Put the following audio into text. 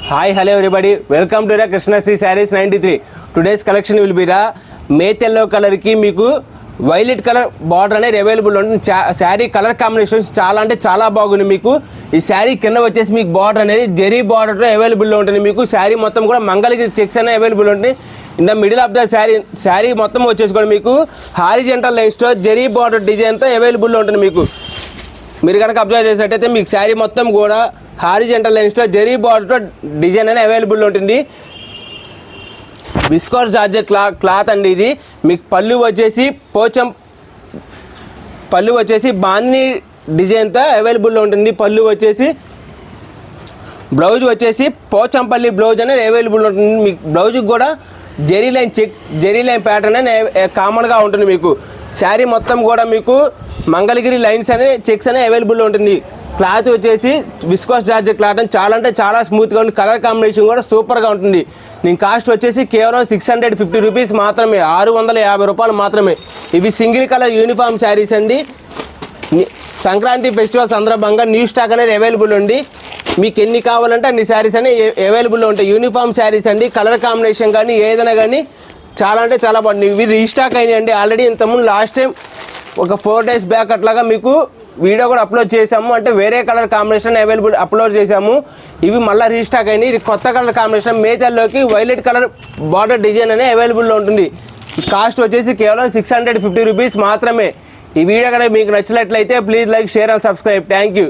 Hi, hello everybody. Welcome to the Krishna Sri Sarees 93. Today's collection will be the Mate yellow color ki meeku violet colour border అనేది available ఉంటుంది. Sari colour combinations చాలా అంటే చాలా బాగుంది. మీకు ఈ శారీ కింద వచ్చేసి మీకు బార్డర్ అనేది జెరీ బార్డర్తో అవైలబుల్లో ఉంటుంది. మీకు శారీ మొత్తం కూడా మంగళగిరి చెక్స్ అనేవి అవైలబుల్ ఉంటుంది. In the middle of the sari మొత్తం వచ్చేసి కూడా మీకు హారిజెంటల్ లైన్స్తో జెరీ బార్డర్ డిజైన్తో అవైలబుల్లో ఉంటుంది. మీరు కనుక అబ్జర్వ్ చేసినట్టయితే మీకు శారీ మొత్తం కూడా హారిజెంటల్ లైన్స్తో జెరీ బార్డర్తో డిజైన్ అనేది అవైలబుల్ ఉంటుంది. విస్కోస్ జార్జెట్ క్లాత్ అండి ఇది. మీకు పళ్ళు వచ్చేసి బాందిని డిజైన్తో అవైలబుల్లో ఉంటుంది. పళ్ళు వచ్చేసి బ్లౌజ్ వచ్చేసి పోచంపల్లి బ్లౌజ్ అనేది అవైలబుల్ ఉంటుంది. మీకు బ్లౌజ్కి కూడా జెరీ లైన్ ప్యాటర్న్ అనేది కామన్గా ఉంటుంది. మీకు శారీ మొత్తం కూడా మీకు మంగళగిరి లైన్స్ అనే చెక్స్ అనేవి అవైలబుల్లో ఉంటుంది. క్లాత్ వచ్చేసి విస్కోస్ జార్జెట్ క్లాత్ అని చాలా అంటే చాలా స్మూత్గా ఉంటుంది. కలర్ కాంబినేషన్ కూడా సూపర్గా ఉంటుంది. దీని కాస్ట్ వచ్చేసి కేవలం 650 రూపీస్ మాత్రమే, 650 రూపాయలు మాత్రమే. ఇవి సింగిల్ కలర్ యూనిఫామ్ శారీస్ అండి. సంక్రాంతి ఫెస్టివల్ సందర్భంగా న్యూ స్టాక్ అనేది అవైలబుల్ ఉంది. మీకు ఎన్ని కావాలంటే అన్ని శారీస్ అనేవి అవైలబుల్లో ఉంటాయి. యూనిఫామ్ శారీస్ అండి. కలర్ కాంబినేషన్ కానీ ఏదైనా కానీ చాలా అంటే చాలా బాగుంది. ఇవి రీస్టాక్ అయినాయి అండి. ఆల్రెడీ ఇంతకుముందు లాస్ట్ టైం ఒక 4 days బ్యాక్ అట్లాగా మీకు వీడియో కూడా అప్లోడ్ చేసాము. అంటే వేరే కలర్ కాంబినేషన్ అప్లోడ్ చేసాము. ఇవి మళ్ళీ రీస్టాక్ అయినాయి. ఇది కొత్త కలర్ కాంబినేషన్ మేతల్లోకి వైలెట్ కలర్ బార్డర్ డిజైన్ అనేది అవైలబుల్లో ఉంటుంది. కాస్ట్ వచ్చేసి కేవలం 650 రూపీస్ మాత్రమే. ఈ వీడియో కనుక మీకు నచ్చినట్లయితే please like, share and subscribe. Thank you.